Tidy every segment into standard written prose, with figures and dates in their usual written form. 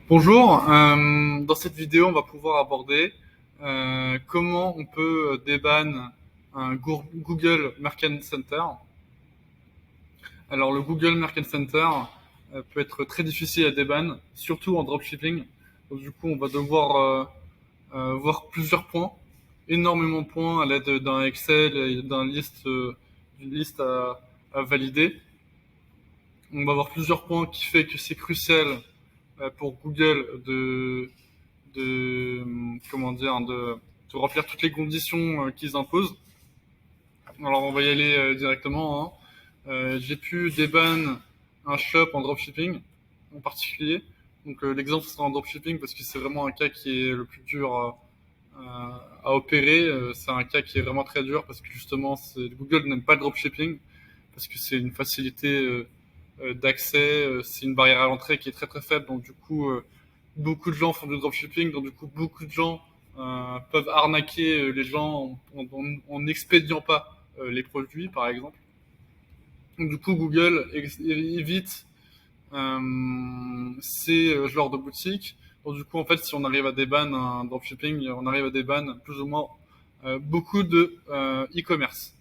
Bonjour, dans cette vidéo, on va pouvoir aborder comment on peut déban un Google Merchant Center. Alors le Google Merchant Center peut être très difficile à déban, surtout en dropshipping. Donc, du coup, on va devoir voir plusieurs points, énormément de points à l'aide d'un Excel et d'une liste à valider. On va voir plusieurs points qui fait que c'est crucial pour Google de comment dire de remplir toutes les conditions qu'ils imposent. Alors on va y aller directement. Hein. J'ai pu déban un shop en dropshipping en particulier. Donc l'exemple sera en dropshipping parce que c'est vraiment un cas qui est le plus dur à opérer. C'est un cas qui est vraiment très dur parce que justement Google n'aime pas le dropshipping parce que c'est une facilité d'accès, c'est une barrière à l'entrée qui est très très faible. Donc du coup, beaucoup de gens font du dropshipping, donc du coup, beaucoup de gens peuvent arnaquer les gens en n'expédiant pas les produits, par exemple. Donc du coup, Google évite ces genres de boutiques. Donc du coup, en fait, si on arrive à déban un dropshipping, on arrive à déban plus ou moins beaucoup de e-commerce.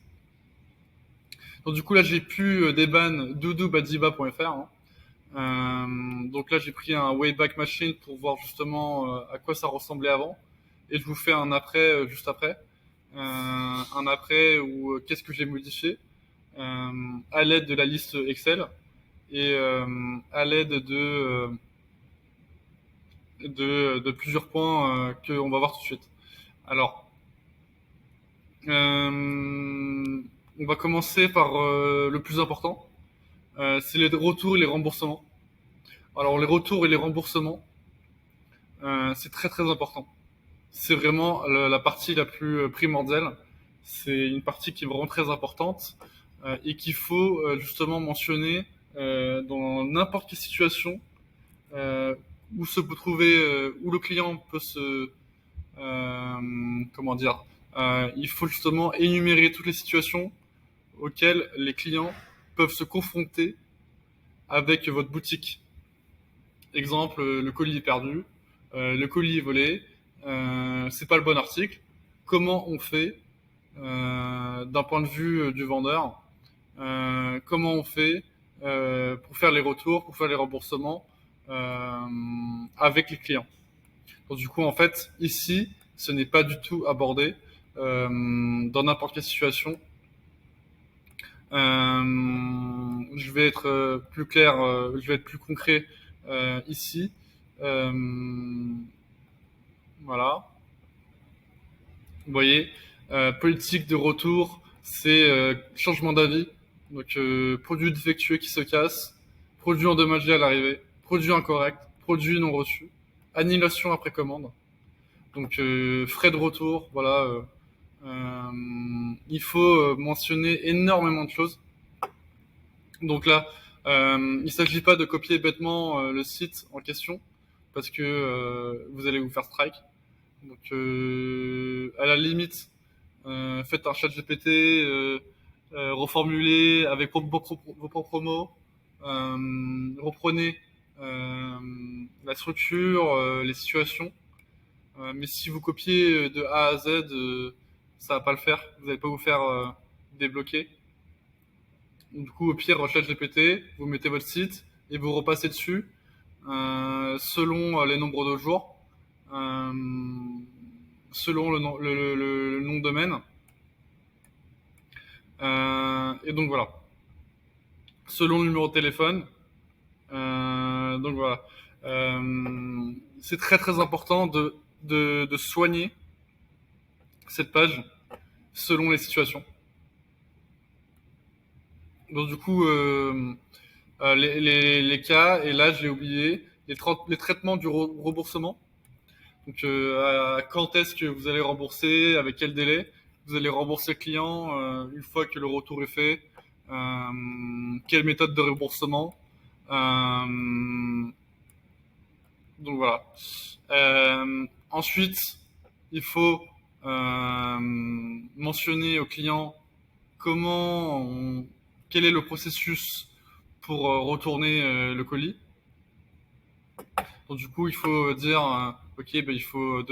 Donc du coup, là, j'ai pu déban doudoubadiba.fr. Hein. Donc là, j'ai pris un Wayback Machine pour voir justement à quoi ça ressemblait avant. Et je vous fais un après juste après. Un après où qu'est-ce que j'ai modifié à l'aide de la liste Excel et à l'aide de plusieurs points qu'on va voir tout de suite. Alors, on va commencer par le plus important. C'est les retours et les remboursements. Alors, les retours et les remboursements, c'est très très important. C'est vraiment la partie la plus primordiale. C'est une partie qui est vraiment très importante et qu'il faut justement mentionner dans n'importe quelle situation où se peut trouver, où le client peut se, comment dire, il faut justement énumérer toutes les situations auxquelles les clients peuvent se confronter avec votre boutique. Exemple, le colis est perdu, le colis est volé, c'est pas le bon article. Comment on fait d'un point de vue du vendeur? Comment on fait pour faire les retours, pour faire les remboursements avec les clients? Donc, du coup, en fait, ici, ce n'est pas du tout abordé dans n'importe quelle situation. Je vais être plus clair, je vais être plus concret ici. Euh, voilà. Vous voyez, politique de retour, c'est changement d'avis. Donc, produit défectueux qui se casse, produit endommagé à l'arrivée, produit incorrect, produit non reçu, annulation après commande. Donc, frais de retour, voilà. Il faut mentionner énormément de choses. Donc là, il ne s'agit pas de copier bêtement le site en question parce que vous allez vous faire strike. Donc, à la limite, faites un chat GPT reformulé avec vos propres mots. Reprenez la structure, les situations. Mais si vous copiez de A à Z, ça va pas le faire. Vous n'allez pas vous faire débloquer. Du coup, au pire, chat GPT, vous mettez votre site et vous repassez dessus selon les nombres de jours, euh, selon le nom de domaine. Et donc voilà. Selon le numéro de téléphone. Donc voilà. C'est très très important de soigner cette page selon les situations. Donc du coup, les cas, et là j'ai oublié, les traitements du remboursement. Donc quand est-ce que vous allez rembourser, avec quel délai vous allez rembourser le client une fois que le retour est fait, quelle méthode de remboursement. Euh, donc voilà. Ensuite, il faut mentionner au client quel est le processus pour retourner le colis. Donc du coup, il faut dire, ok, ben, il faut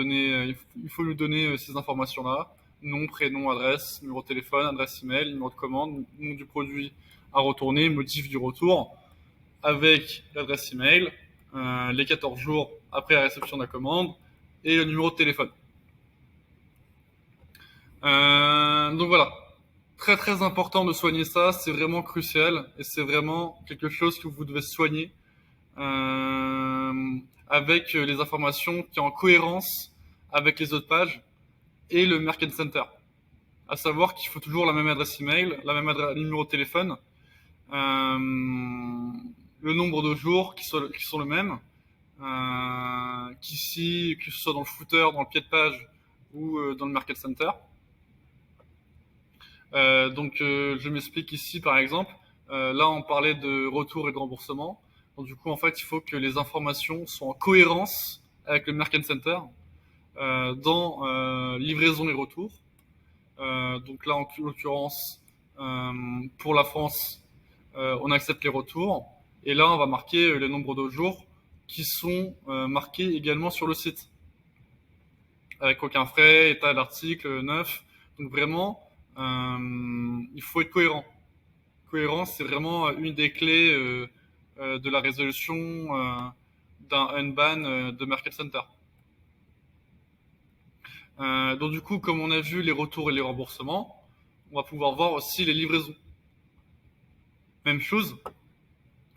lui donner ces informations-là, nom, prénom, adresse, numéro de téléphone, adresse email, numéro de commande, nom du produit à retourner, motif du retour, avec l'adresse email, les 14 jours après la réception de la commande et le numéro de téléphone. Donc voilà, très très important de soigner ça, c'est vraiment crucial et c'est vraiment quelque chose que vous devez soigner avec les informations qui sont en cohérence avec les autres pages et le Merchant Center. À savoir qu'il faut toujours la même adresse email, la même numéro de téléphone, le nombre de jours qui sont le même, qu'ici, que ce soit dans le footer, dans le pied de page ou dans le Market Center. Je m'explique ici par exemple. Là, on parlait de retour et de remboursement. Donc, du coup, en fait, il faut que les informations soient en cohérence avec le Merchant Center dans livraison et retour. Donc là, en l'occurrence, pour la France, on accepte les retours. Et là, on va marquer le nombre de jours qui sont marqués également sur le site. Avec aucun frais, état d'article, neuf. Donc vraiment, il faut être cohérent. Cohérence, c'est vraiment une des clés de la résolution d'un unban de Market Center. Donc du coup, comme on a vu les retours et les remboursements, on va pouvoir voir aussi les livraisons. Même chose.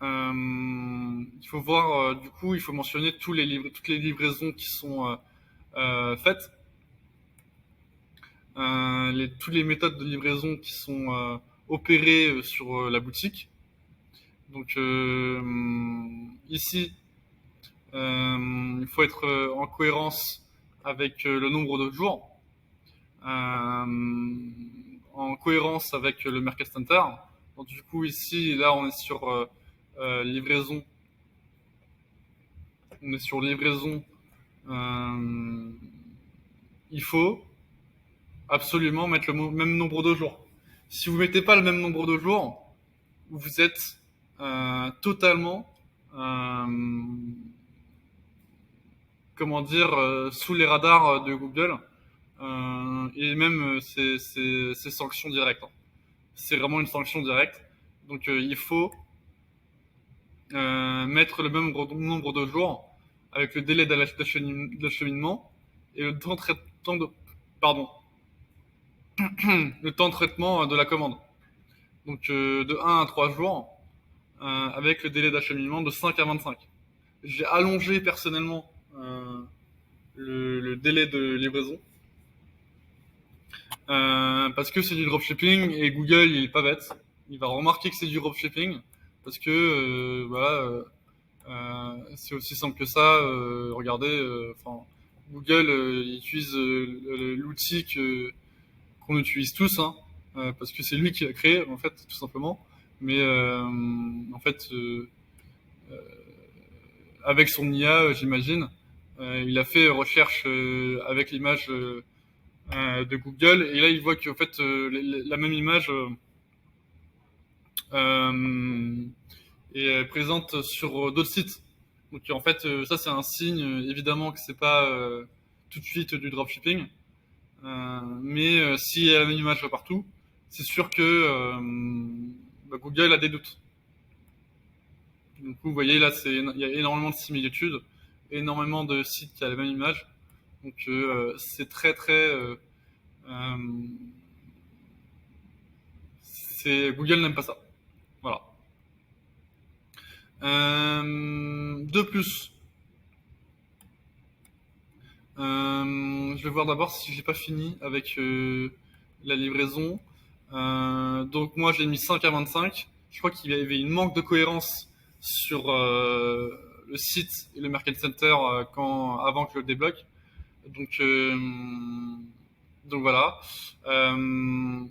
Il faut voir, du coup, il faut mentionner toutes les livraisons qui sont faites. Toutes les méthodes de livraison qui sont opérées sur la boutique. Donc ici, il faut être en cohérence avec le nombre de jours, en cohérence avec le Mercat Center. Donc du coup ici, là, on est sur livraison. On est sur livraison. Il faut absolument mettre le même nombre de jours. Si vous mettez pas le même nombre de jours, vous êtes totalement comment dire sous les radars de Google et même c'est sanction directe. C'est vraiment une sanction directe. Donc il faut mettre le même nombre de jours avec le délai d'acheminement et le temps de pardon le temps de traitement de la commande. Donc de 1 à 3 jours avec le délai d'acheminement de 5 à 25. J'ai allongé personnellement le délai de livraison parce que c'est du dropshipping et Google il est pas bête. Il va remarquer que c'est du dropshipping parce que voilà, c'est aussi simple que ça. Regardez, Google il utilise l'outil qu'on utilise tous, hein, parce que c'est lui qui l'a créé en fait, tout simplement. Mais en fait, avec son IA, j'imagine, il a fait recherche avec l'image de Google et là il voit qu'en fait la même image est présente sur d'autres sites. Donc en fait ça c'est un signe évidemment que c'est pas tout de suite du dropshipping, mais s'il y a la même image partout, c'est sûr que Google a des doutes. Du coup, vous voyez là, il y a énormément de similitudes, énormément de sites qui ont la même image. Donc c'est très très Google n'aime pas ça. Voilà. De plus, je vais voir d'abord si j'ai pas fini avec la livraison. Donc moi j'ai mis 5 à 25. Je crois qu'il y avait une manque de cohérence sur le site et le Market Center avant que je le débloque. Donc, euh, donc voilà.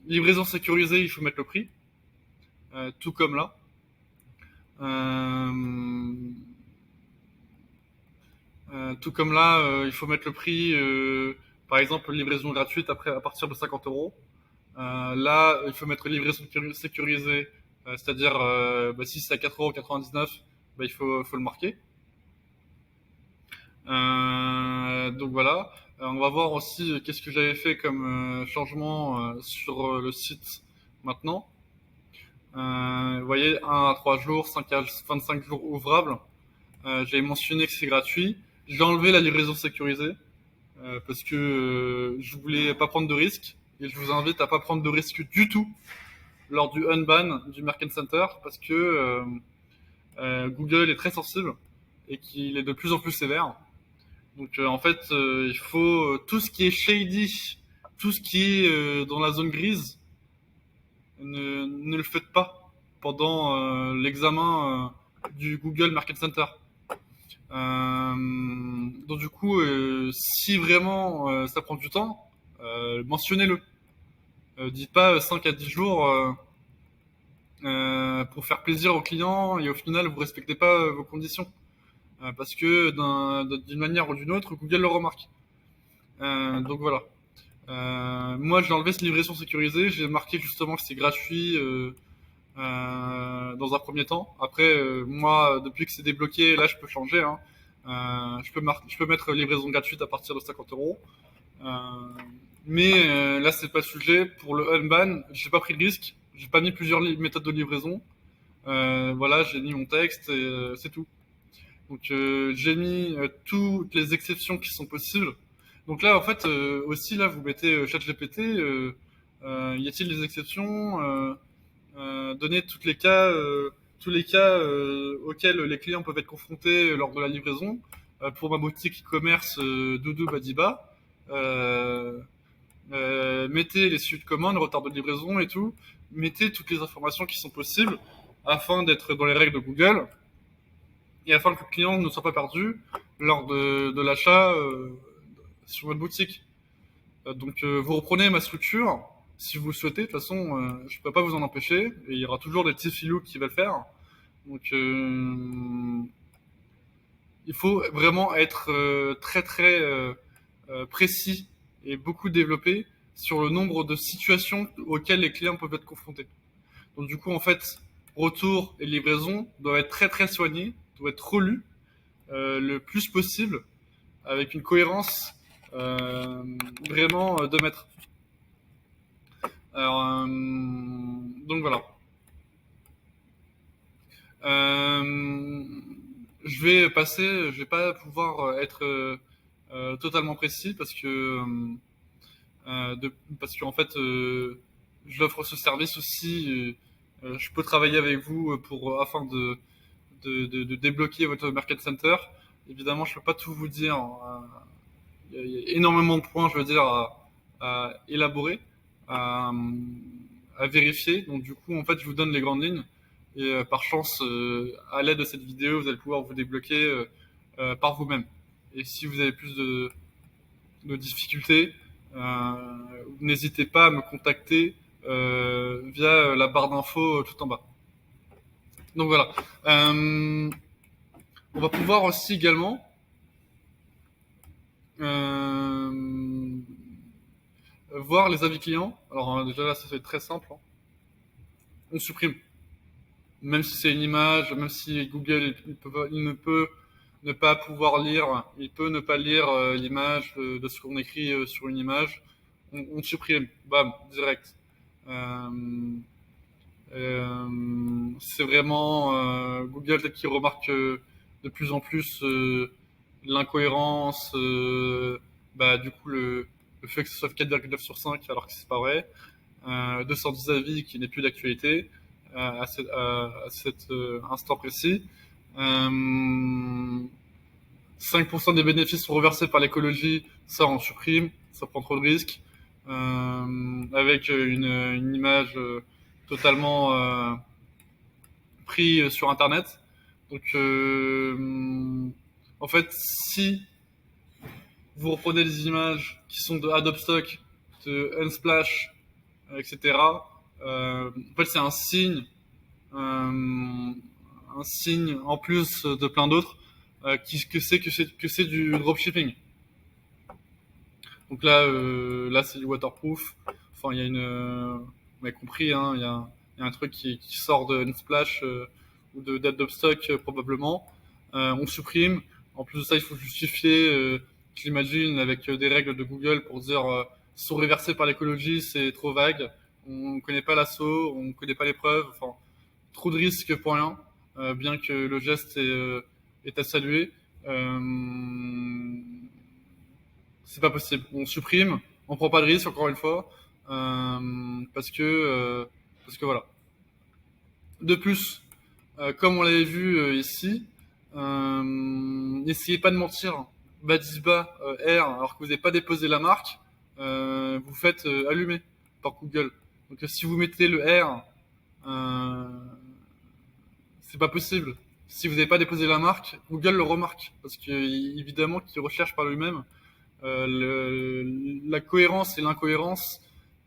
Livraison sécurisée, il faut mettre le prix, tout comme là. Tout comme là, il faut mettre le prix. Par exemple, livraison gratuite après à partir de 50 euros. Là, il faut mettre livraison sécurisée, c'est-à-dire si c'est à 4,99 €, il faut le marquer. Donc voilà. On va voir aussi qu'est-ce que j'avais fait comme changement sur le site maintenant. Vous voyez, 1 à 3 jours, 5 à 25 jours ouvrables. J'avais mentionné que c'est gratuit. J'ai enlevé la livraison sécurisée parce que je voulais pas prendre de risques. Et je vous invite à pas prendre de risques du tout lors du unban du Merchant Center parce que Google est très sensible et qu'il est de plus en plus sévère. Donc en fait, il faut tout ce qui est shady, tout ce qui est dans la zone grise, ne le faites pas pendant l'examen du Google Market Center. Donc du coup, si vraiment ça prend du temps, mentionnez-le. Dites pas 5 à 10 jours pour faire plaisir aux clients et au final vous respectez pas vos conditions. Parce que d'une manière ou d'une autre, Google le remarque. Donc voilà. Moi, j'ai enlevé cette livraison sécurisée. J'ai marqué justement que c'est gratuit dans un premier temps. Après, moi, depuis que c'est débloqué, là, je peux changer. Hein. Je peux mettre livraison gratuite à partir de 50 euros. Euh, mais là, c'est pas le sujet. Pour le unban, j'ai pas pris de risque. J'ai pas mis plusieurs méthodes de livraison. Voilà, j'ai mis mon texte et c'est tout. Donc j'ai mis toutes les exceptions qui sont possibles. Donc là, en fait, aussi, là, vous mettez ChatGPT, y a-t-il des exceptions Donnez tous les cas auxquels les clients peuvent être confrontés lors de la livraison. Pour ma boutique e-commerce Doudou Badiba, mettez les suites de commandes, le retard de livraison et tout. Mettez toutes les informations qui sont possibles afin d'être dans les règles de Google et afin que le client ne soit pas perdu lors de l'achat sur votre boutique. Donc vous reprenez ma structure si vous le souhaitez. De toute façon, je ne peux pas vous en empêcher. Et il y aura toujours des petits filous qui va le faire. Donc il faut vraiment être très très précis et beaucoup développé sur le nombre de situations auxquelles les clients peuvent être confrontés. Donc du coup, en fait, retour et livraison doivent être très très soignés, doivent être relus le plus possible avec une cohérence vraiment de mètres. Alors, donc voilà. Euh, je vais pas pouvoir être totalement précis parce qu'en fait, j'offre ce service aussi. Je peux travailler avec vous afin de débloquer votre Market Center. Évidemment, je peux pas tout vous dire. Il y a énormément de points, je veux dire, à élaborer, à, à vérifier. Donc du coup, en fait, je vous donne les grandes lignes. Et par chance, à l'aide de cette vidéo, vous allez pouvoir vous débloquer par vous-même. Et si vous avez plus de difficultés, n'hésitez pas à me contacter via la barre d'infos tout en bas. Donc voilà. On va pouvoir aussi également voir les avis clients. Alors déjà là, ça c'est très simple. Hein. On supprime. Même si c'est une image, même si Google il ne peut ne pas pouvoir lire, il peut ne pas lire l'image de ce qu'on écrit sur une image, on supprime, bam, direct. Euh, c'est vraiment Google qui remarque de plus en plus l'incohérence, bah, du coup le fait que ce soit 4,9 sur 5 alors que c'est pas vrai, 210 avis qui n'est plus d'actualité à cet instant précis. 5% des bénéfices sont reversés par l'écologie, ça on supprime, ça prend trop de risques. Avec une image totalement pris sur internet. Donc en fait, si vous reprenez des images qui sont de Adobe Stock, de Unsplash, etc., en fait c'est un signe en plus de plein d'autres que c'est du dropshipping. Donc là c'est du waterproof. Enfin, il y a vous m'avez compris, hein, il y a un truc qui sort de Unsplash ou d'Adobe Stock probablement. On supprime. En plus de ça, il faut justifier, j'imagine, avec des règles de Google pour dire sont réversés par l'écologie, c'est trop vague. On ne connaît pas l'assaut, on ne connaît pas les preuves. Enfin, trop de risques pour rien, bien que le geste est à saluer. Euh, c'est pas possible. On supprime, on prend pas de risque encore une fois, parce que voilà. De plus, comme on l'avait vu ici, n'essayez pas de mentir. Badisba R, alors que vous n'avez pas déposé la marque, vous faites allumer par Google. Donc si vous mettez le R, euh, c'est pas possible. Si vous n'avez pas déposé la marque, Google le remarque parce que évidemment qu'il recherche par lui-même la cohérence et l'incohérence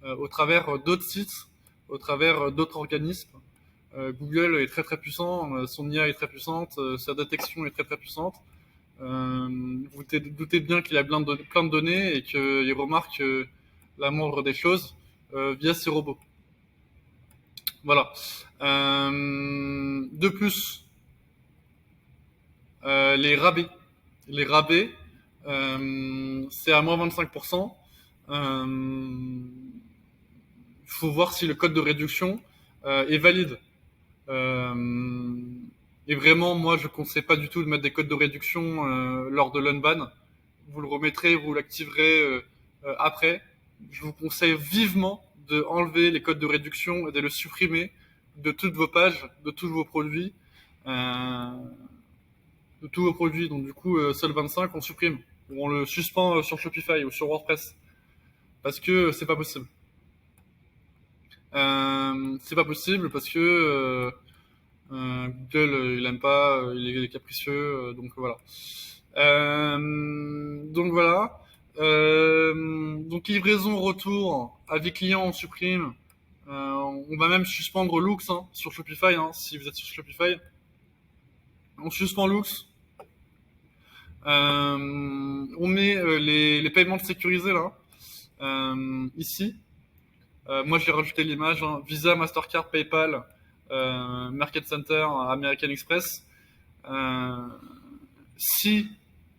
au travers d'autres sites, au travers d'autres organismes. Google est très très puissant, son IA est très puissante, sa détection est très très puissante. Vous doutez bien qu'il a plein de données et qu'il remarque la moindre des choses via ses robots. Voilà. De plus, les rabais. Les rabais, c'est à moins 25%. Il faut voir si le code de réduction est valide. Euh, et vraiment, moi, je ne conseille pas du tout de mettre des codes de réduction lors de l'unban. Vous le remettrez, vous l'activerez après. Je vous conseille vivement de enlever les codes de réduction et de le supprimer de toutes vos pages, de tous vos produits. Euh, de tous vos produits. Donc du coup, seul 25, on supprime. Ou on le suspend sur Shopify ou sur WordPress. Parce que c'est pas possible. C'est pas possible parce que Google, il aime pas, il est capricieux, donc voilà. Donc voilà. Donc livraison, retour, avis client, on supprime. On va même suspendre Loox hein, sur Shopify, hein, si vous êtes sur Shopify. On suspend Loox. On met les paiements sécurisés là, ici. Moi j'ai rajouté l'image, hein, Visa, Mastercard, PayPal, Market Center, American Express. Euh, si,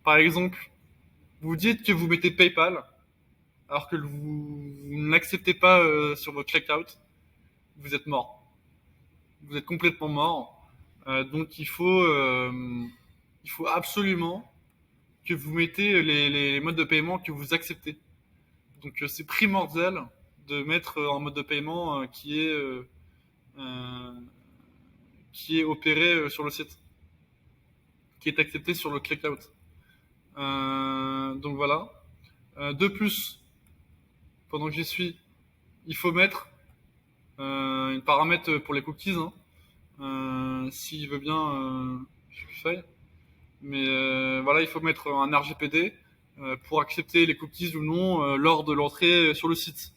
par exemple, vous dites que vous mettez PayPal, alors que vous n'acceptez pas sur votre checkout, vous êtes mort. Vous êtes complètement mort. Donc il faut absolument que vous mettez les modes de paiement que vous acceptez. Donc c'est primordial de mettre en mode de paiement euh, qui est opéré sur le site, qui est accepté sur le checkout. Donc voilà. De plus, pendant que j'y suis, il faut mettre une paramètre pour les cookies, hein, s'il veut bien, Shopify. Mais voilà, il faut mettre un RGPD pour accepter les cookies ou non lors de l'entrée sur le site.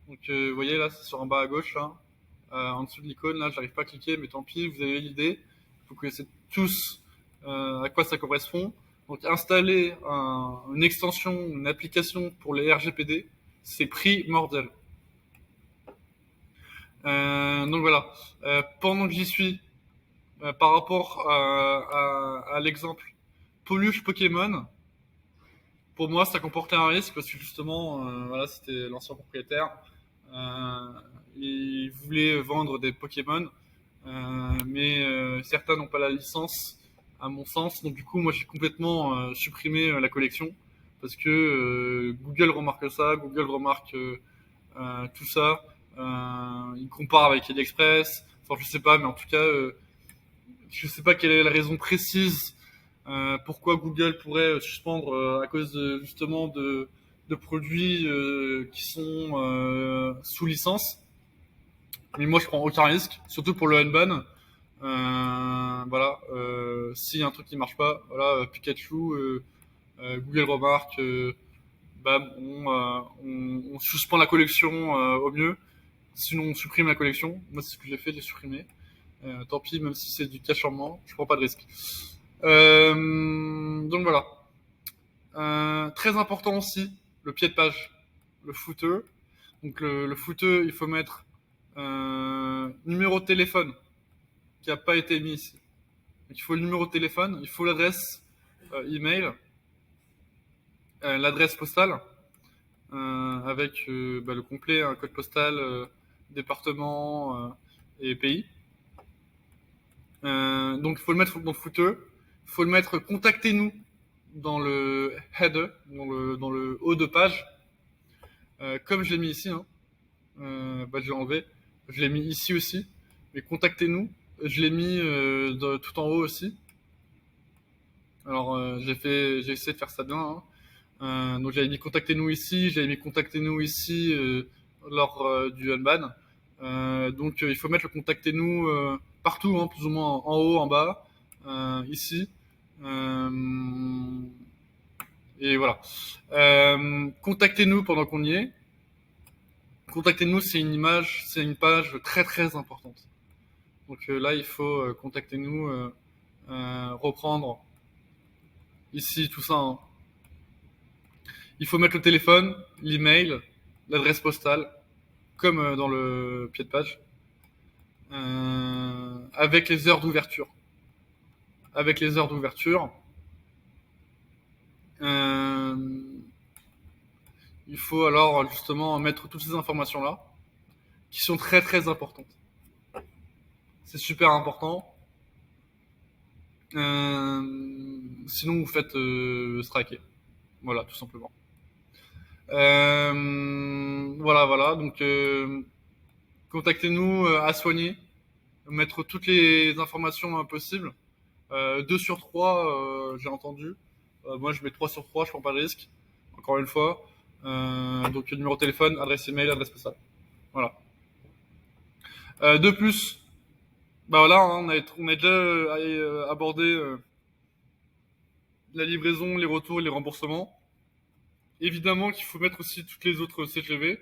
Donc vous voyez là, c'est sur en bas à gauche, là, en dessous de l'icône, là, j'arrive pas à cliquer, mais tant pis, vous avez l'idée. Vous connaissez tous à quoi ça correspond. Donc installer une extension, une application pour les RGPD, c'est primordial. Donc voilà. Pendant que j'y suis, par rapport à l'exemple Peluche Pokémon, pour moi, ça comportait un risque parce que justement, voilà, c'était l'ancien propriétaire. Euh, il voulait vendre des Pokémon, mais certains n'ont pas la licence, à mon sens. Donc du coup, moi, j'ai complètement supprimé la collection parce que Google remarque ça, Google remarque tout ça. Il compare avec AliExpress. Enfin, je sais pas, mais en tout cas, je sais pas quelle est la raison précise pourquoi Google pourrait suspendre à cause justement de produits qui sont sous licence. Mais moi, je prends aucun risque, surtout pour le unban. Voilà, s'il y a un truc qui marche pas, voilà, Pikachu, Google remarque, bam, on suspend la collection au mieux. Sinon, on supprime la collection. Moi, c'est ce que j'ai fait, j'ai supprimé. Tant pis, même si c'est du cash en main, je prends pas de risque. Donc voilà. Très important aussi, le pied de page, le footer. Donc le footer, il faut mettre numéro de téléphone qui n'a pas été mis ici. Donc, il faut le numéro de téléphone, il faut l'adresse email, l'adresse postale, avec le complet, un code postal, département et pays. Donc il faut le mettre dans le footer, il faut le mettre contactez-nous dans le header, dans le haut de page, comme je l'ai mis ici, hein. Je l'ai enlevé, je l'ai mis ici aussi, mais contactez-nous, je l'ai mis tout en haut aussi. Alors j'ai essayé de faire ça bien, hein. Donc j'avais mis contactez-nous ici, j'avais mis contactez-nous ici lors du unban. Donc il faut mettre le contactez-nous partout, hein, plus ou moins en haut, en bas, ici. Et voilà. Contactez-nous pendant qu'on y est. Contactez-nous, c'est une image, c'est une page très très importante. Donc là, il faut contactez-nous, reprendre ici tout ça, hein. Il faut mettre le téléphone, l'email, l'adresse postale, comme dans le pied de page, avec les heures d'ouverture. Avec les heures d'ouverture, il faut alors justement mettre toutes ces informations-là, qui sont très très importantes. C'est super important. Sinon, vous faites striker. Voilà, tout simplement. Voilà. Donc, contactez-nous à soigner, mettre toutes les informations possibles. 2 sur 3, j'ai entendu. Moi, je mets 3 sur 3, je prends pas de risque. Encore une fois. Donc, numéro de téléphone, adresse email, adresse postale. Voilà. De plus, voilà, hein, on a déjà abordé la livraison, les retours et les remboursements. Évidemment qu'il faut mettre aussi toutes les autres CGV,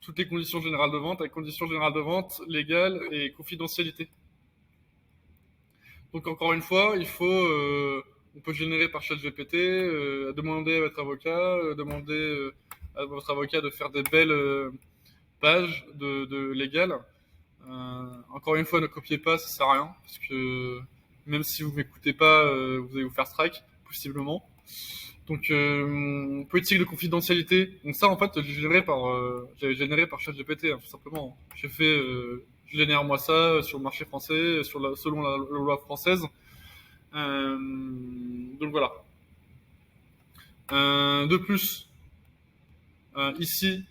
toutes les conditions générales de vente, avec conditions générales de vente légales et confidentialité. Donc encore une fois, on peut générer par ChatGPT, demander à votre avocat, demander à votre avocat de faire des belles pages de légales. Encore une fois, ne copiez pas, ça sert à rien, parce que même si vous m'écoutez pas, vous allez vous faire strike, possiblement. Donc, politique de confidentialité. Donc ça, en fait, j'avais généré par ChatGPT, hein, tout simplement. Je génère moi ça sur le marché français, selon la loi française. Donc voilà. De plus, ici,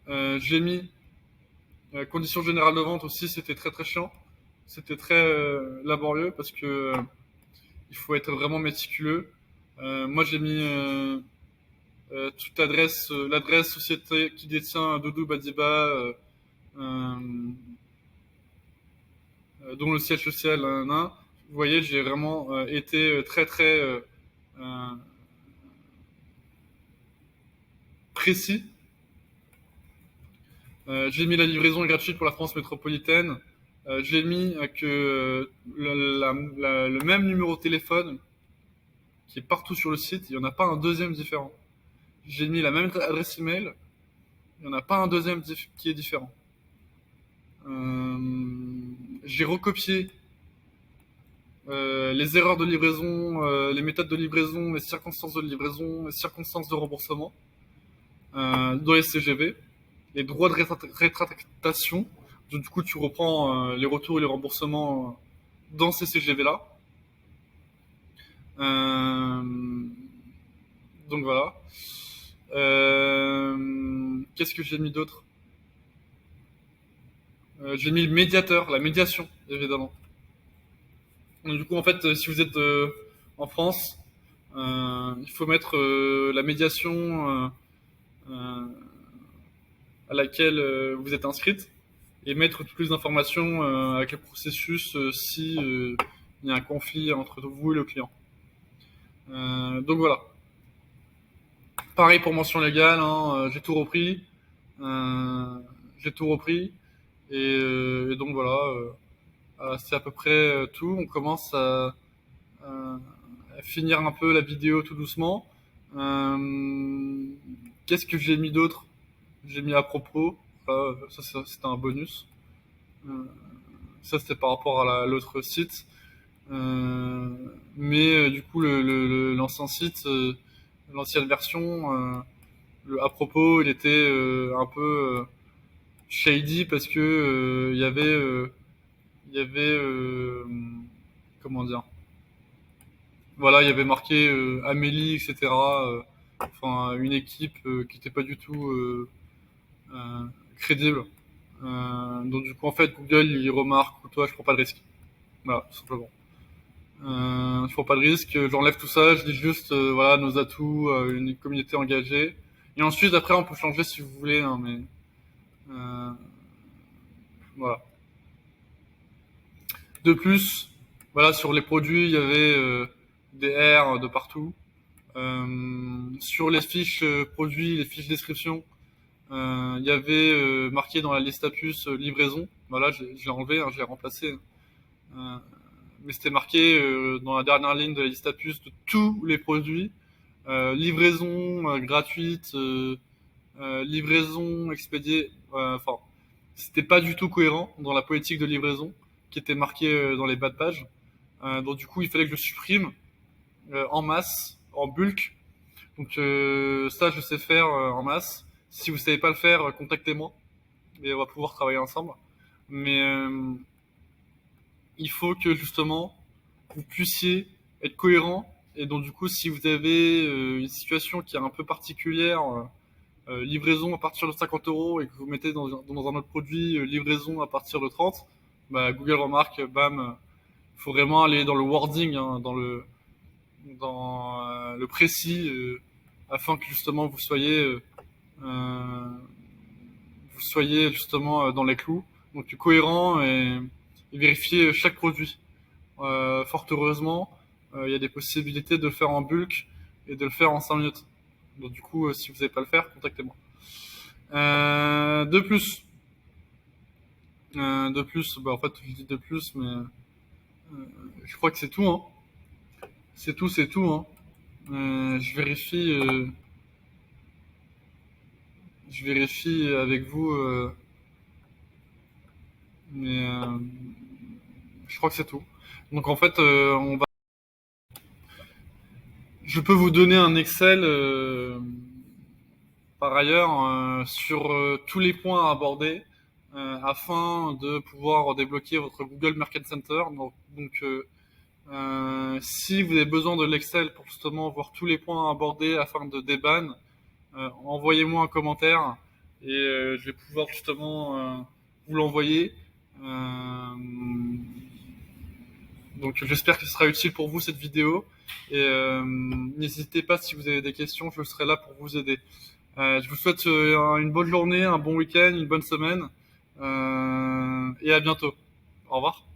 j'ai mis conditions générales de vente aussi. C'était très très chiant. C'était très laborieux parce que il faut être vraiment méticuleux. Moi, j'ai mis toute l'adresse société qui détient Doudou Badiba, dont le siège social, vous voyez, j'ai vraiment été très très précis. J'ai mis la livraison est gratuite pour la France métropolitaine. J'ai mis que le même numéro de téléphone qui est partout sur le site, il n'y en a pas un deuxième différent. J'ai mis la même adresse email, il n'y en a pas un deuxième qui est différent. J'ai recopié les erreurs de livraison, les méthodes de livraison, les circonstances de livraison, les circonstances de remboursement dans les CGV, les droits de rétractation. Du coup, tu reprends les retours et les remboursements dans ces CGV-là. Donc voilà. Qu'est-ce que j'ai mis d'autre? J'ai mis le médiateur, la médiation, évidemment. Donc, du coup, en fait, si vous êtes en France, il faut mettre la médiation à laquelle vous êtes inscrite et mettre toutes les informations avec le processus si il y a un conflit entre vous et le client. Donc voilà. Pareil pour mention légale, hein, j'ai tout repris. Et donc voilà, c'est à peu près tout. On commence à finir un peu la vidéo tout doucement. Qu'est-ce que j'ai mis d'autre? J'ai mis à propos. Ça c'était un bonus. Ça c'était par rapport à l'autre site. Mais du coup, l'ancien site, l'ancienne version, à propos, il était un peu shady parce que il y avait comment dire, voilà, il y avait marqué Amélie, etc. Enfin, une équipe qui n'était pas du tout crédible. Donc du coup, en fait, Google, il remarque, ou toi, je prends pas de risque. Voilà, tout simplement. Je prends pas de risque, j'enlève tout ça, je dis juste, voilà, nos atouts, une communauté engagée. Et ensuite, après, on peut changer si vous voulez, hein, mais euh, voilà. De plus, voilà, sur les produits, il y avait des R de partout. Sur les fiches produits, les fiches description, il y avait marqué dans la liste à puce livraison. Voilà, je l'ai enlevé, hein, je l'ai remplacé. Euh, mais c'était marqué dans la dernière ligne de la liste à puce de tous les produits. Livraison gratuite, livraison expédiée. Enfin, c'était pas du tout cohérent dans la politique de livraison qui était marquée dans les bas de page. Donc du coup, il fallait que je supprime en masse, en bulk. Donc ça, je sais faire en masse. Si vous savez pas le faire, contactez-moi et on va pouvoir travailler ensemble. Mais il faut que justement vous puissiez être cohérent. Et donc du coup, si vous avez une situation qui est un peu particulière, livraison à partir de 50 euros et que vous mettez dans un autre produit livraison à partir de 30, bah, Google remarque, bam, il faut vraiment aller dans le wording, hein, dans le précis, afin que justement vous soyez justement dans les clous. Donc cohérent et vérifier chaque produit. Fort heureusement, il y a des possibilités de le faire en bulk et de le faire en 5 minutes. Donc du coup, si vous n'avez pas le faire, contactez-moi. De plus, bah, en fait, je dis de plus, mais je crois que c'est tout, hein. C'est tout, hein. Je vérifie avec vous, mais je crois que c'est tout. Donc en fait, je peux vous donner un Excel par ailleurs sur tous les points à aborder afin de pouvoir débloquer votre Google Market Center. Si vous avez besoin de l'Excel pour justement voir tous les points abordés afin de déban, envoyez-moi un commentaire et je vais pouvoir justement vous l'envoyer. Euh, donc j'espère que ce sera utile pour vous cette vidéo et n'hésitez pas si vous avez des questions, je serai là pour vous aider. Je vous souhaite une bonne journée, un bon week-end, une bonne semaine et à bientôt. Au revoir.